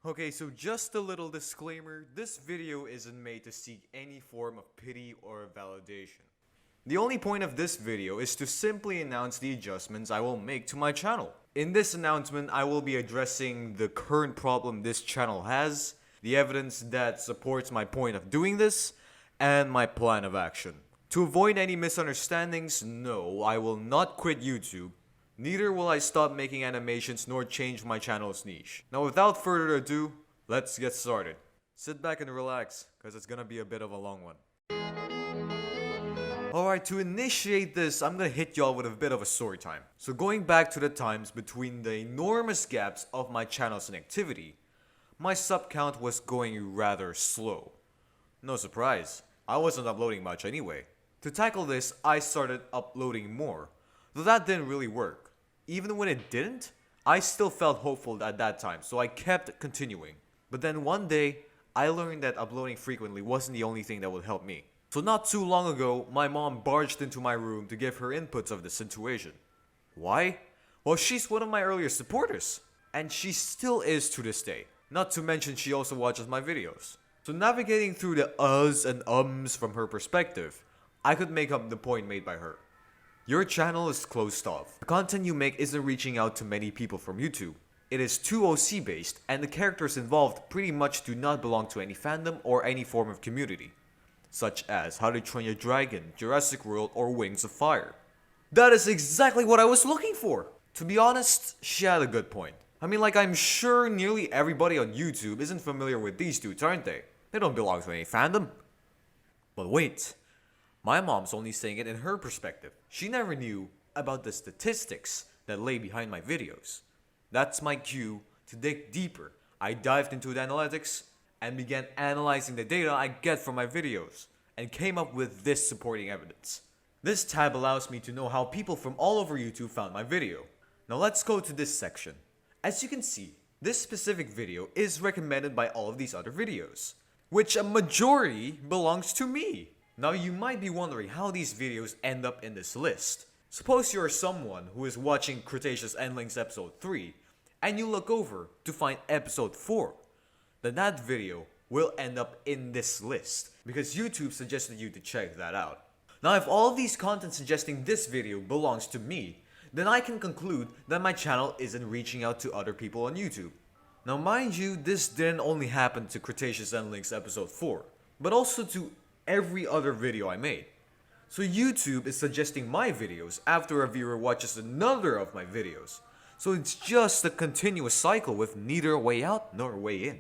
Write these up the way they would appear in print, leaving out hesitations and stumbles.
Okay, so just a little disclaimer, this video isn't made to seek any form of pity or validation. The only point of this video is to simply announce the adjustments I will make to my channel. In this announcement, I will be addressing the current problem this channel has, the evidence that supports my point of doing this, and my plan of action. To avoid any misunderstandings, no, I will not quit YouTube. Neither will I stop making animations nor change my channel's niche. Now without further ado, let's get started. Sit back and relax, cause it's gonna be a bit of a long one. Alright, to initiate this, I'm gonna hit y'all with a bit of a story time. So going back to the times between the enormous gaps of my channel's inactivity, my sub count was going rather slow. No surprise, I wasn't uploading much anyway. To tackle this, I started uploading more, though that didn't really work. Even when it didn't, I still felt hopeful at that time, so I kept continuing. But then one day, I learned that uploading frequently wasn't the only thing that would help me. So not too long ago, my mom barged into my room to give her inputs of the situation. Why? Well, she's one of my earliest supporters, and she still is to this day. Not to mention she also watches my videos. So navigating through the uhs and ums from her perspective, I could make up the point made by her. Your channel is closed off. The content you make isn't reaching out to many people from YouTube. It is too OC based, and the characters involved pretty much do not belong to any fandom or any form of community, such as How to Train Your Dragon, Jurassic World, or Wings of Fire. That is exactly what I was looking for! To be honest, she had a good point. I mean, like, I'm sure nearly everybody on YouTube isn't familiar with these dudes, aren't they? They don't belong to any fandom. But wait, my mom's only saying it in her perspective. She never knew about the statistics that lay behind my videos. That's my cue to dig deeper. I dived into the analytics and began analyzing the data I get from my videos, and came up with this supporting evidence. This tab allows me to know how people from all over YouTube found my video. Now let's go to this section. As you can see, this specific video is recommended by all of these other videos, which a majority belongs to me. Now you might be wondering how these videos end up in this list. Suppose you're someone who is watching Cretaceous Endlings episode 3, and you look over to find episode 4. Then that video will end up in this list, because YouTube suggested you to check that out. Now if all of these content suggesting this video belongs to me, then I can conclude that my channel isn't reaching out to other people on YouTube. Now mind you, this didn't only happen to Cretaceous Endlings episode 4, but also to every other video I made. So YouTube is suggesting my videos after a viewer watches another of my videos. So it's just a continuous cycle with neither a way out nor a way in.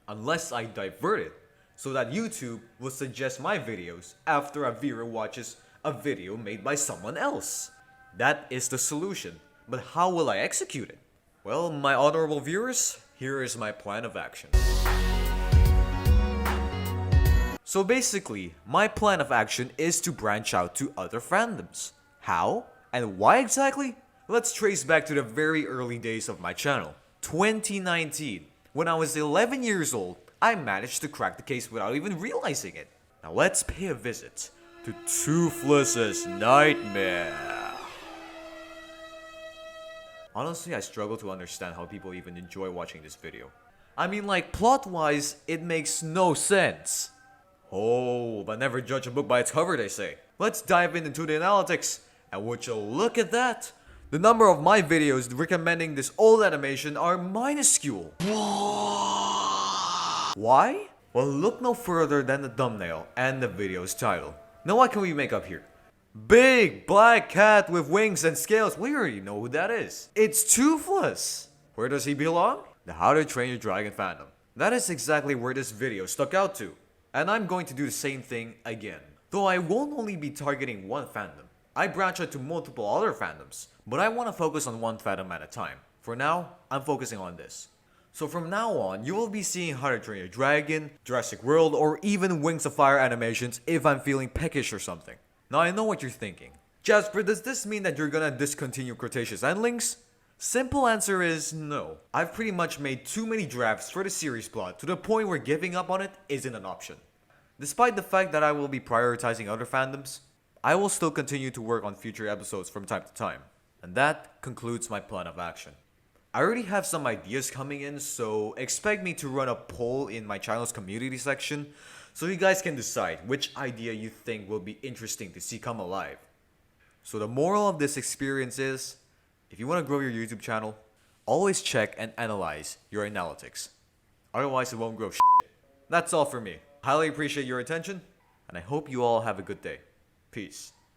Unless I divert it, so that YouTube will suggest my videos after a viewer watches a video made by someone else. That is the solution, but how will I execute it? Well, my honorable viewers, here is my plan of action. So basically, my plan of action is to branch out to other fandoms. How? And why exactly? Let's trace back to the very early days of my channel. 2019. When I was 11 years old, I managed to crack the case without even realizing it. Now let's pay a visit to Toothless's Nightmare. Honestly, I struggle to understand how people even enjoy watching this video. I mean, like, plot-wise, it makes no sense. Oh, but never judge a book by its cover, they say. Let's dive into the analytics, and would you look at that? The number of my videos recommending this old animation are minuscule. Why? Well, look no further than the thumbnail and the video's title. Now what can we make up here? Big black cat with wings and scales. We already know who that is. It's Toothless. Where does he belong? The How to Train Your Dragon fandom. That is exactly where this video stuck out to. And I'm going to do the same thing again. Though I won't only be targeting one fandom. I branch out to multiple other fandoms, but I want to focus on one fandom at a time. For now, I'm focusing on this. So from now on, you will be seeing How to Train Your Dragon, Jurassic World, or even Wings of Fire animations if I'm feeling peckish or something. Now I know what you're thinking. Jasper, does this mean that you're gonna discontinue Cretaceous Endlings? Simple answer is no. I've pretty much made too many drafts for the series plot to the point where giving up on it isn't an option. Despite the fact that I will be prioritizing other fandoms, I will still continue to work on future episodes from time to time. And that concludes my plan of action. I already have some ideas coming in, so expect me to run a poll in my channel's community section so you guys can decide which idea you think will be interesting to see come alive. So the moral of this experience is, if you want to grow your YouTube channel, always check and analyze your analytics. Otherwise it won't grow shit. That's all for me. Highly appreciate your attention, and I hope you all have a good day. Peace.